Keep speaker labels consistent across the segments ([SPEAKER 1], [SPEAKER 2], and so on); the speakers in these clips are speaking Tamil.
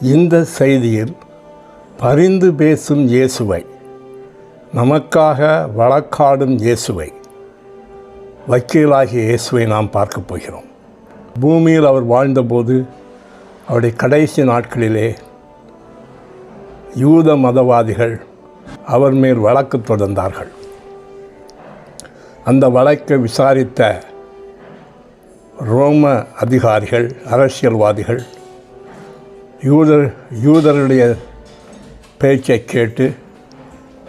[SPEAKER 1] இந்த செய்தியில் பரிந்து பேசும் இயேசுவை, நமக்காக வழக்காடும் இயேசுவை, வக்கீலாகிய இயேசுவை நாம் பார்க்க போகிறோம். பூமியில் அவர் வாழ்ந்தபோது அவருடைய கடைசி நாட்களிலே யூத மதவாதிகள் அவர் மேல் வழக்கு தொடர்ந்தார்கள். அந்த வழக்கை விசாரித்த ரோம அதிகாரிகள், அரசியல்வாதிகள் யூதருடைய பேச்சை கேட்டு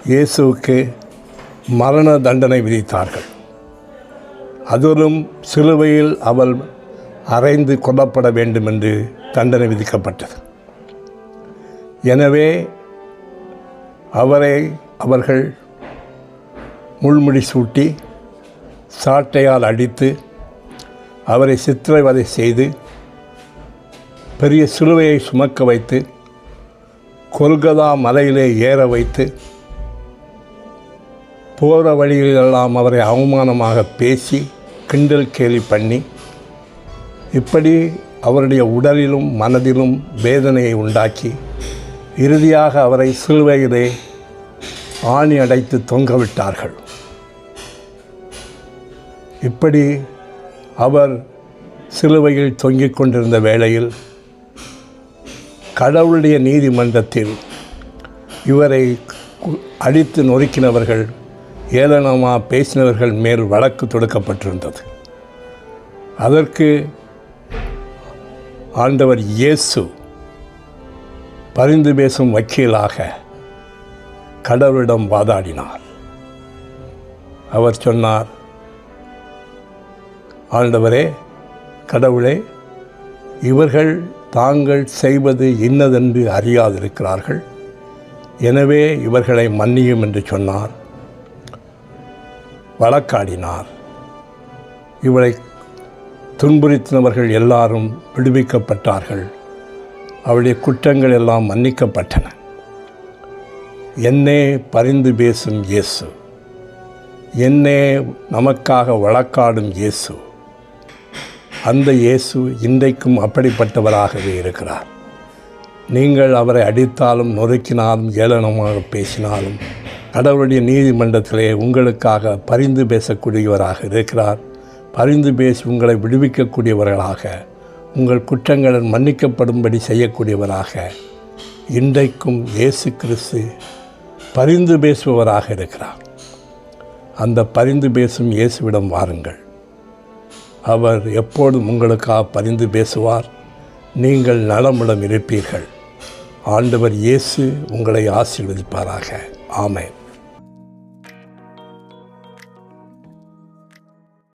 [SPEAKER 1] இயேசுவுக்கு மரண தண்டனை விதித்தார்கள். அதிலும் சிலுவையில் அவர் அறைந்து கொல்லப்பட வேண்டும் என்று தண்டனை விதிக்கப்பட்டது. எனவே அவர்கள் முள்முடி சூட்டி சாட்டையால் அடித்து அவரை சித்திரவதை செய்து பெரிய சிலுவையை சுமக்க வைத்து கொல்கதா மலையிலே ஏற வைத்து போகிற வழிகளெல்லாம் அவரை அவமானமாக பேசி கிண்டல் கேலி பண்ணி இப்படி அவருடைய உடலிலும் மனதிலும் வேதனையை உண்டாக்கி இறுதியாக அவரை சிலுவையிலே ஆணி அடைத்து தொங்கவிட்டார்கள். இப்படி அவர் சிலுவையில் தொங்கிக் கொண்டிருந்த வேளையில் கடவுளுடைய நீதிமன்றத்தில் இவரை அடித்து நொறுக்கினவர்கள், ஏளனமாக பேசினவர்கள் மேல் வழக்கு தொடுக்கப்பட்டிருந்தது. அதற்கு ஆண்டவர் இயேசு பரிந்து பேசும் வக்கீலாக கடவுளிடம் வாதாடினார். அவர் சொன்னார், ஆண்டவரே, கடவுளே, இவர்கள் தாங்கள் செய்வது இன்னதென்று அறியாதிருக்கிறார்கள், எனவே இவர்களை மன்னியும் என்று சொன்னார். வழக்காடினார். இவரை துன்புறுத்தினவர்கள் எல்லாரும் விடுவிக்கப்பட்டார்கள். அவருடைய குற்றங்கள் எல்லாம் மன்னிக்கப்பட்டன. என்னே பரிந்து பேசும் இயேசு, என்னே நமக்காக வழக்காடும் இயேசு, அந்த இயேசு இன்றைக்கும் அப்படிப்பட்டவராகவே இருக்கிறார். நீங்கள் அவரை அடித்தாலும் நொறுக்கினாலும் ஏளனமாக பேசினாலும் கடவுளுடைய நீதிமன்றத்திலே உங்களுக்காக பரிந்து பேசக்கூடியவராக இருக்கிறார். பரிந்து பேசி உங்களை விடுவிக்கக்கூடியவர்களாக, உங்கள் குற்றங்கள் மன்னிக்கப்படும்படி செய்யக்கூடியவராக இன்றைக்கும் இயேசு கிறிஸ்து பரிந்து பேசுபவராக இருக்கிறார். அந்த பரிந்து பேசும் இயேசுவிடம் வாருங்கள். அவர் எப்போதும் உங்களுக்காக பரிந்து பேசுவார். நீங்கள் நலமுடன் இருப்பீர்கள். ஆண்டவர் இயேசு உங்களை ஆசீர்வதிப்பாராக. ஆமென்.